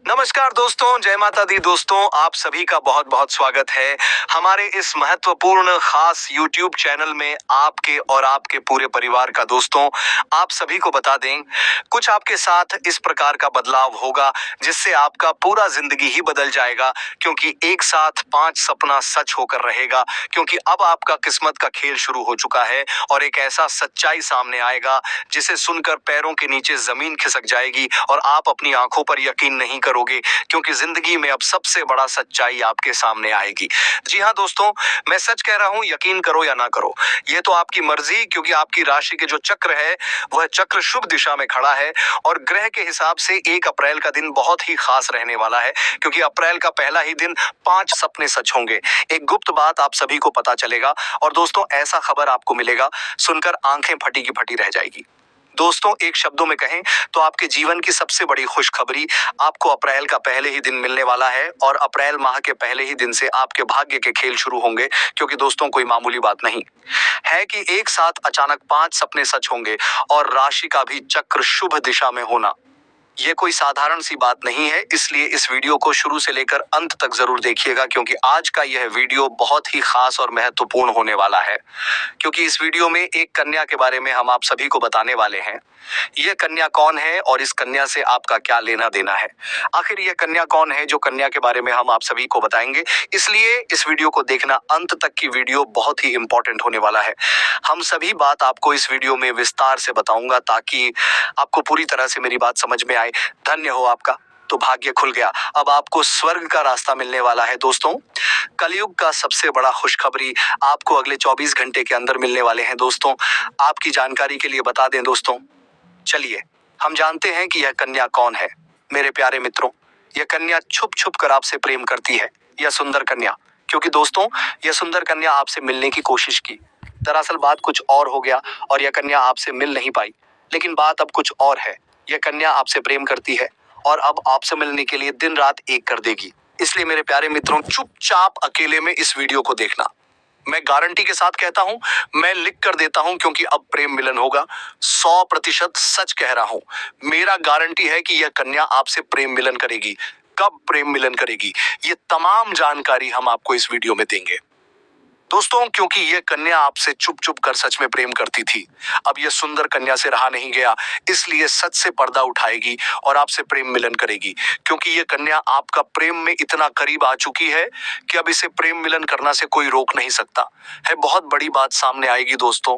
नमस्कार दोस्तों, जय माता दी दोस्तों, आप सभी का बहुत बहुत स्वागत है हमारे इस महत्वपूर्ण खास YouTube चैनल में। आपके और आपके पूरे परिवार का दोस्तों, आप सभी को बता दें, कुछ आपके साथ इस प्रकार का बदलाव होगा जिससे आपका पूरा जिंदगी ही बदल जाएगा, क्योंकि एक साथ 5 सपना सच होकर रहेगा। क्योंकि अब आपका किस्मत का खेल शुरू हो चुका है और एक ऐसा सच्चाई सामने आएगा जिसे सुनकर पैरों के नीचे जमीन खिसक जाएगी और आप अपनी आंखों पर यकीन नहीं करोगे, क्योंकि जिंदगी में अब सबसे बड़ा सच्चाई आपके सामने आएगी। जी हाँ दोस्तों, मैं सच कह रहा हूँ, यकीन करो या ना करो, ये तो आपकी मर्जी, क्योंकि आपकी राशि के जो चक्र है वह चक्र शुभ दिशा में खड़ा है और ग्रह के हिसाब से 1 अप्रैल का दिन बहुत ही खास रहने वाला है, क्योंकि अप्रैल का पहला ही दिन 5 सपने सच होंगे। एक गुप्त बात आप सभी को पता चलेगा और दोस्तों ऐसा खबर आपको मिलेगा, सुनकर आंखें फटी की फटी रह जाएगी। दोस्तों एक शब्दों में कहें तो आपके जीवन की सबसे बड़ी खुशखबरी आपको अप्रैल का पहले ही दिन मिलने वाला है और अप्रैल माह के पहले ही दिन से आपके भाग्य के खेल शुरू होंगे। क्योंकि दोस्तों कोई मामूली बात नहीं है कि एक साथ अचानक 5 सपने सच होंगे और राशि का भी चक्र शुभ दिशा में होना। ये कोई साधारण सी बात नहीं है, इसलिए इस वीडियो को शुरू से लेकर अंत तक जरूर देखिएगा, क्योंकि आज का यह वीडियो बहुत ही खास और महत्वपूर्ण होने वाला है। क्योंकि इस वीडियो में एक कन्या के बारे में हम आप सभी को बताने वाले हैं। यह कन्या कौन है और इस कन्या से आपका क्या लेना देना है। आखिर यह कन्या कौन है जो कन्या के बारे में हम आप सभी को बताएंगे, इसलिए इस वीडियो को देखना, अंत तक की वीडियो बहुत ही इंपॉर्टेंट होने वाला है। हम सभी बात आपको इस वीडियो में विस्तार से बताऊंगा ताकि आपको पूरी तरह से मेरी बात समझ में आए। धन्य हो आपका, तो भाग्य खुल गया, अब आपको स्वर्ग का रास्ता मिलने वाला है। दोस्तों कलयुग का सबसे बड़ा खुशखबरी आपको अगले 24 घंटे के अंदर मिलने वाले हैं। दोस्तों आपकी जानकारी के लिए बता दें दोस्तों, चलिए हम जानते हैं कि यह कन्या कौन है। मेरे प्यारे मित्रों, यह कन्या छुप छुप कर आपसे प्रेम करती है, यह सुंदर कन्या। क्योंकि दोस्तों यह सुंदर कन्या आपसे मिलने की कोशिश की, दरअसल बात कुछ और हो गया और यह कन्या आपसे मिल नहीं पाई। लेकिन बात अब कुछ और है, यह कन्या आपसे प्रेम करती है और अब आपसे मिलने के लिए दिन रात एक कर देगी। इसलिए मेरे प्यारे मित्रों, चुपचाप अकेले में इस वीडियो को देखना। मैं गारंटी के साथ कहता हूं, मैं लिख कर देता हूं, क्योंकि अब प्रेम मिलन होगा। 100% सच कह रहा हूं, मेरा गारंटी है कि यह कन्या आपसे प्रेम मिलन करेगी। कब प्रेम मिलन करेगी, ये तमाम जानकारी हम आपको इस वीडियो में देंगे दोस्तों। क्योंकि यह कन्या आपसे चुप चुप कर सच में प्रेम करती थी, अब यह सुंदर कन्या से रहा नहीं गया, इसलिए सच से पर्दा उठाएगी और आपसे प्रेम मिलन करेगी। क्योंकि यह कन्या आपका प्रेम में इतना करीब आ चुकी है कि अब इसे प्रेम मिलन करना से कोई रोक नहीं सकता है। बहुत बड़ी बात सामने आएगी दोस्तों,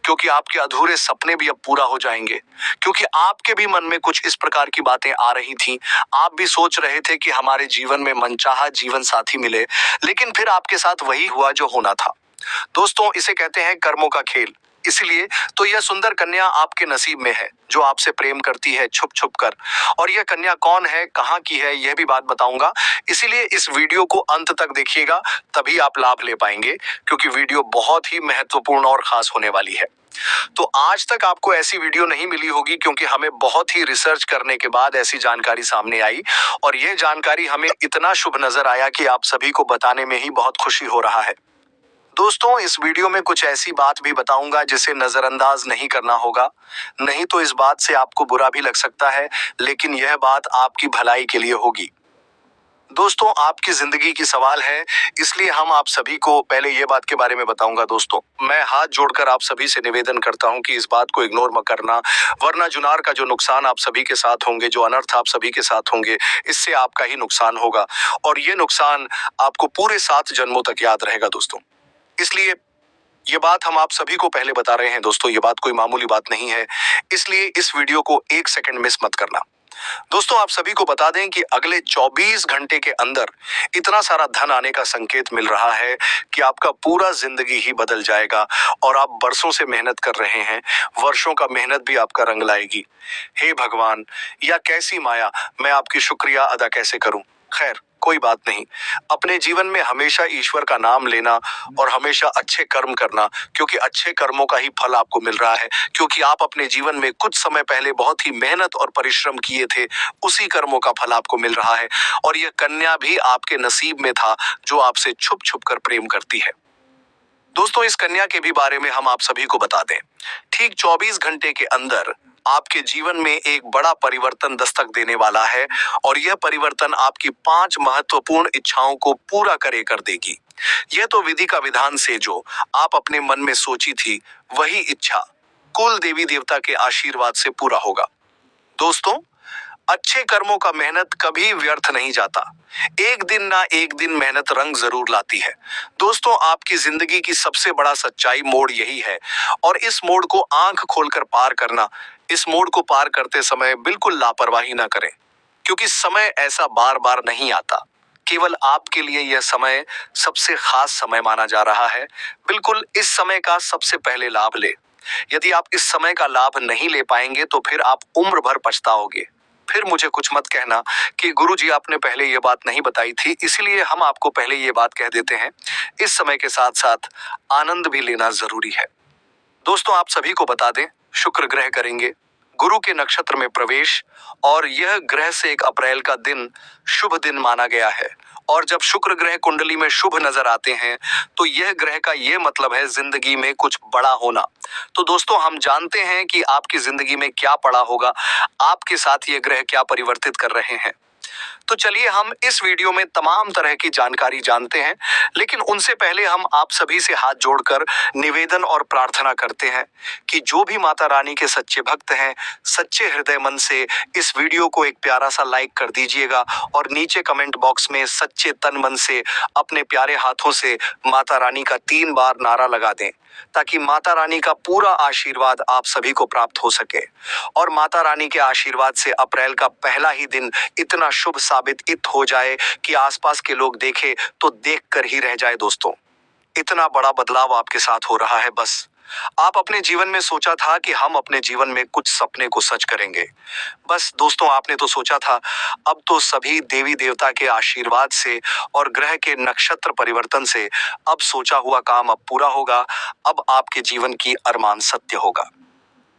क्योंकि आपके अधूरे सपने भी अब पूरा हो जाएंगे। क्योंकि आपके भी मन में कुछ इस प्रकार की बातें आ रही थी, आप भी सोच रहे थे कि हमारे जीवन में मनचाहा जीवन साथी मिले, लेकिन फिर आपके साथ वही हुआ जो होना था। दोस्तों इसे कहते हैं कर्मों का खेल। इसलिए तो यह सुंदर कन्या आपके नसीब में है जो आपसे प्रेम करती है छुप छुप कर। और यह कन्या कौन है, कहाँ की है, यह भी बात बताऊंगा। इसीलिए इस वीडियो को अंत तक देखिएगा, तभी आप लाभ ले पाएंगे, क्योंकि वीडियो बहुत ही महत्वपूर्ण और खास होने वाली है। तो आज तक आपको ऐसी वीडियो नहीं मिली होगी, क्योंकि हमें बहुत ही रिसर्च करने के बाद ऐसी जानकारी सामने आई और यह जानकारी हमें इतना शुभ नजर आया कि आप सभी को बताने में ही बहुत खुशी हो रहा है। दोस्तों इस वीडियो में कुछ ऐसी बात भी बताऊंगा जिसे नजरअंदाज नहीं करना होगा, नहीं तो इस बात से आपको बुरा भी लग सकता है, लेकिन यह बात आपकी भलाई के लिए होगी। दोस्तों आपकी जिंदगी की सवाल है, इसलिए हम आप सभी को पहले ये बात के बारे में बताऊंगा। दोस्तों मैं हाथ जोड़कर आप सभी से निवेदन करता हूं कि इस बात को इग्नोर मत करना, वरना जुनार का जो नुकसान आप सभी के साथ होंगे, जो अनर्थ आप सभी के साथ होंगे, इससे आपका ही नुकसान होगा और ये नुकसान आपको पूरे 7 जन्मों तक याद रहेगा दोस्तों। इसलिए ये बात हम आप सभी को पहले बता रहे हैं दोस्तों, ये बात कोई मामूली बात नहीं है, इसलिए इस वीडियो को 1 सेकंड मिस मत करना। दोस्तों आप सभी को बता दें कि अगले 24 घंटे के अंदर इतना सारा धन आने का संकेत मिल रहा है कि आपका पूरा जिंदगी ही बदल जाएगा और आप बरसों से मेहनत कर रहे हैं, वर्षों का मेहनत भी आपका रंग लाएगी। हे भगवान, या कैसी माया, मैं आपकी शुक्रिया अदा कैसे करूं। खैर कोई बात नहीं, अपने जीवन में हमेशा ईश्वर का नाम लेना और हमेशा अच्छे कर्म करना, क्योंकि अच्छे कर्मों का ही फल आपको मिल रहा है। क्योंकि आप अपने जीवन में कुछ समय पहले बहुत ही मेहनत और परिश्रम किए थे, उसी कर्मों का फल आपको मिल रहा है और यह कन्या भी आपके नसीब में था जो आपसे छुप छुप कर प्रेम करती है। दोस्तों, इस कन्या के भी बारे में हम आप सभी को बता दें। ठीक 24 घंटे के अंदर आपके जीवन में एक बड़ा परिवर्तन दस्तक देने वाला है और यह परिवर्तन आपकी 5 महत्वपूर्ण इच्छाओं को पूरा कर देगी। यह तो विधि का विधान से जो आप अपने मन में सोची थी, वही इच्छा कुल देवी देवता के आशीर्वाद से पूरा होगा। दोस्तों, अच्छे कर्मों का मेहनत कभी व्यर्थ नहीं जाता। एक दिन ना एक दिन मेहनत रंग जरूर लाती है। दोस्तों, आपकी जिंदगी की सबसे बड़ा सच्चाई मोड़ यही है और इस मोड़ को आंख खोलकर पार करना। इस मोड़ को पार करते समय बिल्कुल लापरवाही ना करें, क्योंकि समय ऐसा बार बार नहीं आता। केवल आपके लिए यह समय सबसे खास समय माना जा रहा है। बिल्कुल इस समय का सबसे पहले लाभ ले। यदि आप इस समय का लाभ नहीं ले पाएंगे तो फिर आप उम्र भर पछताओगे। फिर मुझे कुछ मत कहना कि गुरुजी आपने पहले ये बात नहीं बताई थी, इसलिए हम आपको पहले ये बात कह देते हैं। इस समय के साथ साथ आनंद भी लेना जरूरी है। दोस्तों, आप सभी को बता दें, शुक्र ग्रह करेंगे गुरु के नक्षत्र में प्रवेश और यह ग्रह से 1 अप्रैल का दिन शुभ दिन माना गया है। और जब शुक्र ग्रह कुंडली में शुभ नजर आते हैं तो यह ग्रह का यह मतलब है जिंदगी में कुछ बड़ा होना। तो दोस्तों, हम जानते हैं कि आपकी जिंदगी में क्या पड़ा होगा, आपके साथ ये ग्रह क्या परिवर्तित कर रहे हैं। तो चलिए हम इस वीडियो में तमाम तरह की जानकारी जानते हैं, लेकिन उनसे पहले हम आप सभी से हाथ जोड़कर निवेदन और प्रार्थना करते हैं कि जो भी माता रानी के सच्चे भक्त हैं, सच्चे हृदय मन से इस वीडियो को एक प्यारा सा लाइक कर दीजिएगा और नीचे कमेंट बॉक्स में सच्चे तन मन से अपने प्यारे हाथों से माता रानी का 3 बार नारा लगा दें, ताकि माता रानी का पूरा आशीर्वाद आप सभी को प्राप्त हो सके। और माता रानी के आशीर्वाद से अप्रैल का पहला ही दिन इतना शुभ साबित हो जाए कि आसपास के लोग देखे तो देख कर ही रह जाए। दोस्तों, इतना बड़ा बदलाव आपके साथ हो रहा है। बस आप अपने जीवन में सोचा था कि हम अपने जीवन में कुछ सपने को सच करेंगे। बस दोस्तों, आपने तो सोचा था, अब तो सभी देवी देवता के आशीर्वाद से और ग्रह के नक्षत्र परिवर्तन से अब सोचा हुआ काम अब पूरा होगा। अब आपके जीवन की अरमान सत्य होगा।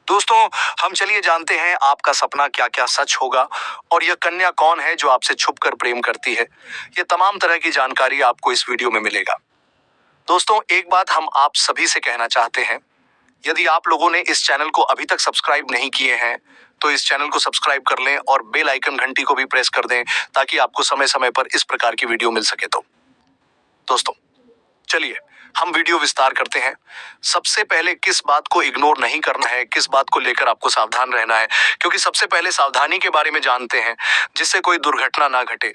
दोस्तों, हम चलिए जानते हैं आपका सपना क्या क्या सच होगा और यह कन्या कौन है जो आपसे छुपकर प्रेम करती है। ये तमाम तरह की जानकारी आपको इस वीडियो में मिलेगा। दोस्तों, एक बात हम आप सभी से कहना चाहते हैं, यदि आप लोगों ने इस चैनल को अभी तक सब्सक्राइब नहीं किए हैं तो इस चैनल को सब्सक्राइब कर लें और बेल आइकन घंटी को भी प्रेस कर दें, ताकि आपको समय समय पर इस प्रकार की वीडियो मिल सके। तो दोस्तों, चलिए हम वीडियो विस्तार करते हैं। सबसे पहले किस बात को इग्नोर नहीं करना है, किस बात को लेकर आपको सावधान रहना है, क्योंकि सबसे पहले सावधानी के बारे में जानते हैं जिससे कोई दुर्घटना ना घटे।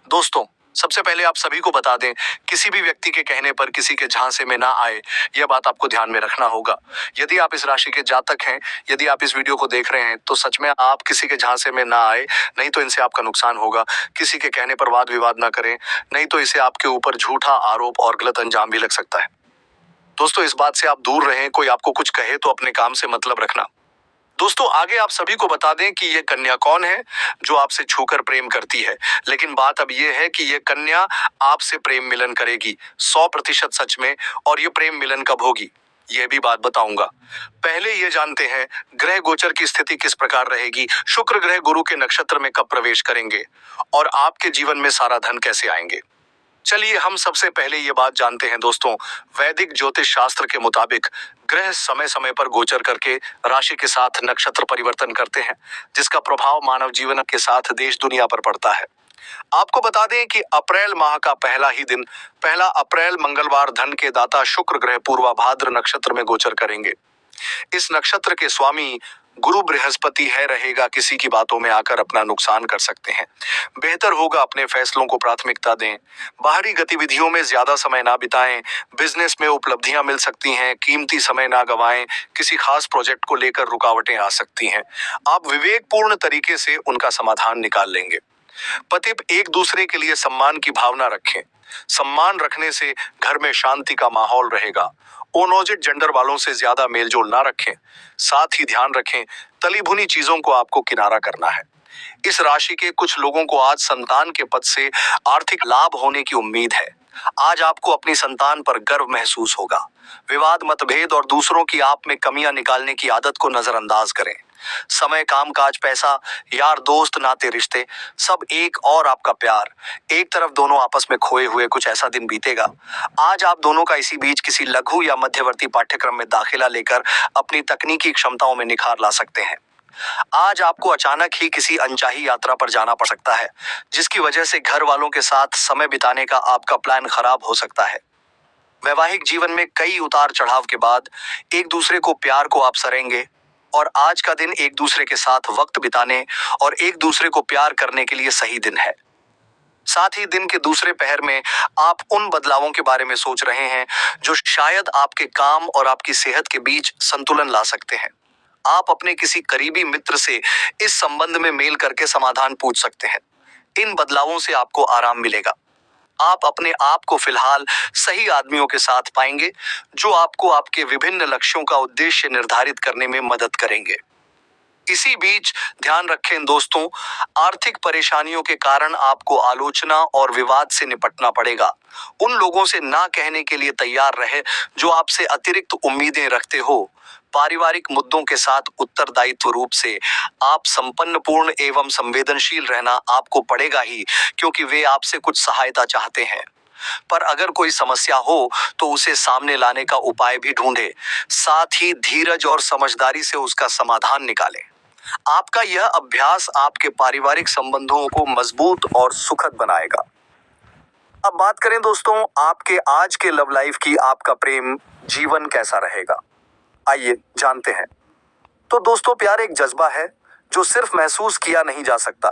दोस्तों, सबसे पहले आप सभी को बता दें, किसी भी व्यक्ति के कहने पर किसी के झांसे में ना आए, यह बात आपको ध्यान में रखना होगा। यदि आप इस राशि के जातक हैं, यदि आप इस वीडियो को देख रहे हैं, तो सच में आप किसी के झांसे में ना आए, नहीं तो इनसे आपका नुकसान होगा। किसी के कहने पर वाद विवाद ना करें, नहीं तो इसे आपके ऊपर झूठा आरोप और गलत अंजाम भी लग सकता है। दोस्तों, इस बात से आप दूर रहें, कोई आपको कुछ कहे तो अपने काम से मतलब रखना। दोस्तों, आगे आप सभी को बता दें कि यह कन्या कौन है जो आपसे छूकर प्रेम करती है। लेकिन बात अब यह है कि यह कन्या आपसे प्रेम मिलन करेगी 100% सच में, और यह प्रेम मिलन कब होगी यह भी बात बताऊंगा। पहले यह जानते हैं ग्रह गोचर की स्थिति किस प्रकार रहेगी, शुक्र ग्रह गुरु के नक्षत्र में कब प्रवेश करेंगे और आपके जीवन में सारा धन कैसे आएंगे। चलिए हम सबसे पहले ये बात जानते हैं। दोस्तों, वैदिक ज्योतिष शास्त्र के मुताबिक ग्रह समय समय पर गोचर करके राशि के साथ नक्षत्र परिवर्तन करते हैं, जिसका प्रभाव मानव जीवन के साथ देश दुनिया पर पड़ता है। आपको बता दें कि अप्रैल माह का पहला ही दिन 1 अप्रैल मंगलवार धन के दाता शुक्र ग्रह पूर्वा भाद्र नक्षत्र में गोचर करेंगे। इस नक्षत्र के स्वामी गुरु बृहस्पति है रहेगा, किसी की बातों में आकर अपना नुकसान कर सकते हैं। बेहतर होगा अपने फैसलों को प्राथमिकता दें, बाहरी गतिविधियों में ज्यादा समय ना बिताएं, बिजनेस में उपलब्धियां मिल सकती हैं, कीमती समय ना गवाएं, किसी खास प्रोजेक्ट को लेकर रुकावटें आ सकती हैं। आप विवेकपूर्ण तरीके से उनका समाधान निकाल लेंगे। पति एक दूसरे के लिए सम्मान की भावना रखें। सम्मान रखने से घर में शांति का माहौल रहेगा। ओनोजिट जेंडर वालों से ज्यादा मेलजोल ना रखें। साथ ही ध्यान रखें, तली भुनी चीजों को आपको किनारा करना है। इस राशि के कुछ लोगों को आज संतान के पद से आर्थिक लाभ होने की उम्मीद है। आज आपको अपनी संतान पर गर्व महसूस होगा। विवाद, मतभेद और दूसरों की आप में कमियां निकालने की आदत को नजरअंदाज करें। समय, काम काज, पैसा, यार दोस्त, नाते रिश्ते, सब एक और आपका प्यार, एक तरफ दोनों आपस में खोए हुए कुछ ऐसा दिन बीतेगा। आज आप दोनों का इसी बीच किसी लघु या मध्यवर्ती पाठ्यक्रम में दाखिला लेकर अपनी तकनीकी क्षमताओं में निखार ला सकते हैं। आज आपको अचानक ही किसी अनचाही यात्रा पर जाना पड़ सकता है, जिसकी वजह से घर वालों के साथ समय बिताने का आपका प्लान खराब हो सकता है। वैवाहिक जीवन में कई उतार चढ़ाव के बाद एक दूसरे को प्यार को आप सरेंगे और आज का दिन एक दूसरे के साथ वक्त बिताने और एक दूसरे को प्यार करने के लिए सही दिन है। साथ ही दिन के दूसरे पहर में आप उन बदलावों के बारे में सोच रहे हैं जो शायद आपके काम और आपकी सेहत के बीच संतुलन ला सकते हैं। आप अपने किसी करीबी मित्र से इस संबंध में मेल करके समाधान पूछ सकते हैं। इन बदलावों से आपको आराम मिलेगा। आप अपने आप को फिलहाल सही आदमियों के साथ पाएंगे जो आपको आपके विभिन्न लक्ष्यों का उद्देश्य निर्धारित करने में मदद करेंगे। इसी बीच ध्यान रखें दोस्तों, आर्थिक परेशानियों के कारण आपको आलोचना और विवाद से निपटना पड़ेगा। उन लोगों से ना कहने के लिए तैयार रहे जो आपसे अतिरिक्त उम्मीदें रखते हो। पारिवारिक मुद्दों के साथ उत्तरदायित्व रूप से आप संपन्नपूर्ण एवं संवेदनशील रहना आपको पड़ेगा ही, क्योंकि वे आपसे कुछ सहायता चाहते हैं। पर अगर कोई समस्या हो तो उसे सामने लाने का उपाय भी ढूंढे, साथ ही धीरज और समझदारी से उसका समाधान निकालें। आपका यह अभ्यास आपके पारिवारिक संबंधों को मजबूत और सुखद बनाएगा। अब बात करें दोस्तों आपके आज के लव लाइफ की। आपका प्रेम जीवन कैसा रहेगा, आइए जानते हैं। तो दोस्तों, प्यार एक जज्बा है जो सिर्फ महसूस किया नहीं जा सकता,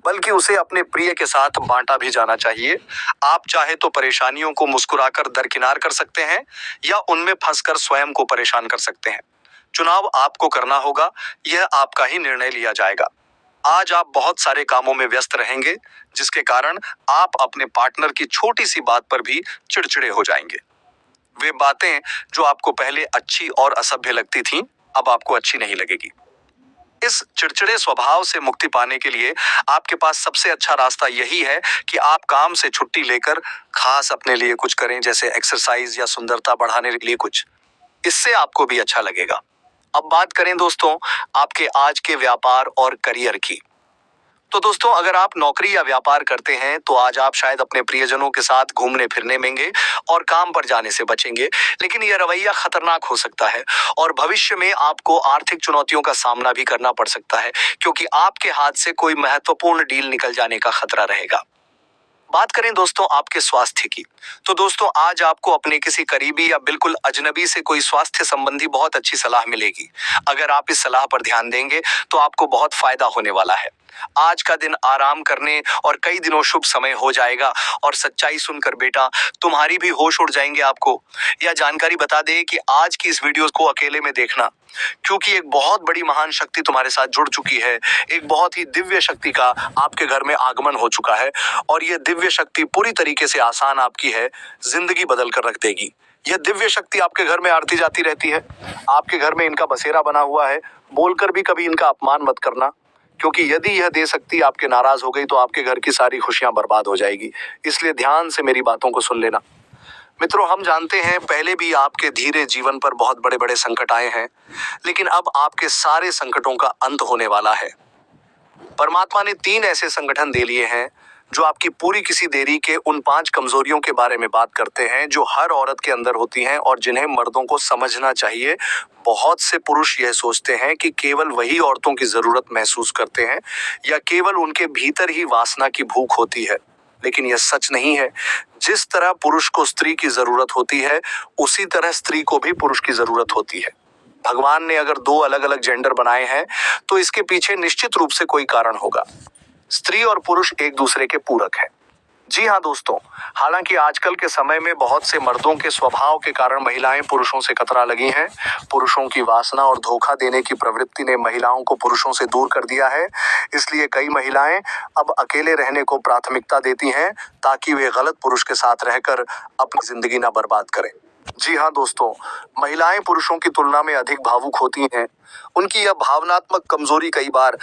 बल्कि उसे अपने प्रिय के साथ बांटा भी जाना चाहिए। आप चाहे तो परेशानियों को मुस्कुराकर दरकिनार कर सकते हैं या उनमें फंसकर स्वयं को परेशान कर सकते हैं। चुनाव आपको करना होगा, यह आपका ही निर्णय लिया जाएगा। आज आप बहुत सारे कामों में व्यस्त रहेंगे, जिसके कारण आप अपने पार्टनर की छोटी सी बात पर भी चिड़चिड़े हो जाएंगे। वे बातें जो आपको पहले अच्छी और असभ्य लगती थीं, अब आपको अच्छी नहीं लगेगी। इस चिड़चिड़े स्वभाव से मुक्ति पाने के लिए आपके पास सबसे अच्छा रास्ता यही है कि आप काम से छुट्टी लेकर खास अपने लिए कुछ करें, जैसे एक्सरसाइज या सुंदरता बढ़ाने के लिए कुछ। इससे आपको भी अच्छा लगेगा। अब बात करें दोस्तों आपके आज के व्यापार और करियर की। तो दोस्तों, अगर आप नौकरी या व्यापार करते हैं तो आज आप शायद अपने प्रियजनों के साथ घूमने फिरने मेंगे और काम पर जाने से बचेंगे, लेकिन यह रवैया खतरनाक हो सकता है और भविष्य में आपको आर्थिक चुनौतियों का सामना भी करना पड़ सकता है, क्योंकि आपके हाथ से कोई महत्वपूर्ण डील निकल जाने का खतरा रहेगा। बात करें दोस्तों आपके स्वास्थ्य की। तो दोस्तों, आज आपको अपने किसी करीबी या बिल्कुल अजनबी से कोई स्वास्थ्य संबंधी बहुत अच्छी सलाह मिलेगी। अगर आप इस सलाह पर ध्यान देंगे तो आपको बहुत फायदा होने वाला है। आज का दिन आराम करने और कई दिनों शुभ समय हो जाएगा और सच्चाई सुनकर बेटा तुम्हारी भी होश उड़ जाएंगे। आपको यह जानकारी बता दे कि आज की इस वीडियो को अकेले में देखना, क्योंकि एक बहुत बड़ी महान शक्ति तुम्हारे साथ जुड़ चुकी है। एक बहुत ही दिव्य शक्ति का आपके घर में आगमन हो चुका है और यह दिव्य शक्ति पूरी तरीके से आसान आपकी है, जिंदगी बदल कर रख देगी। यह दिव्य शक्ति आपके घर में आती जाती रहती है। आपके घर में इनका बसेरा बना हुआ है। बोलकर भी कभी इनका अपमान मत करना, क्योंकि यदि यह दे शक्ति आपके नाराज हो गई तो आपके घर की सारी खुशियां बर्बाद हो जाएगी। इसलिए ध्यान से मेरी बातों को सुन लेना। मित्रों, हम जानते हैं पहले भी आपके धीरे जीवन पर बहुत बड़े बड़े संकट आए हैं, लेकिन अब आपके सारे संकटों का अंत होने वाला है। परमात्मा ने 3 ऐसे संगठन दे लिए हैं जो आपकी पूरी किसी देरी के उन 5 कमजोरियों के बारे में बात करते हैं जो हर औरत के अंदर होती हैं और जिन्हें मर्दों को समझना चाहिए। बहुत से पुरुष यह सोचते हैं कि केवल वही औरतों की जरूरत महसूस करते हैं या केवल उनके भीतर ही वासना की भूख होती है, लेकिन यह सच नहीं है। जिस तरह पुरुष को स्त्री की जरूरत होती है, उसी तरह स्त्री को भी पुरुष की जरूरत होती है। भगवान ने अगर 2 अलग अलग जेंडर बनाए हैं तो इसके पीछे निश्चित रूप से कोई कारण होगा। स्त्री और पुरुष एक दूसरे के पूरक हैं। जी हाँ दोस्तों, हालांकि आजकल के समय में बहुत से मर्दों के स्वभाव के कारण महिलाएं पुरुषों से कतरा लगी हैं। पुरुषों की वासना और धोखा देने की प्रवृत्ति ने महिलाओं को पुरुषों से दूर कर दिया है। इसलिए कई महिलाएं अब अकेले रहने को प्राथमिकता देती हैं ताकि वे गलत पुरुष के साथ रहकर अपनी जिंदगी ना बर्बाद करें। जी हाँ दोस्तों, महिलाएं पुरुषों की तुलना में अधिक भावुक होती हैं। उनकी यह भावनात्मक कमजोरी कई बार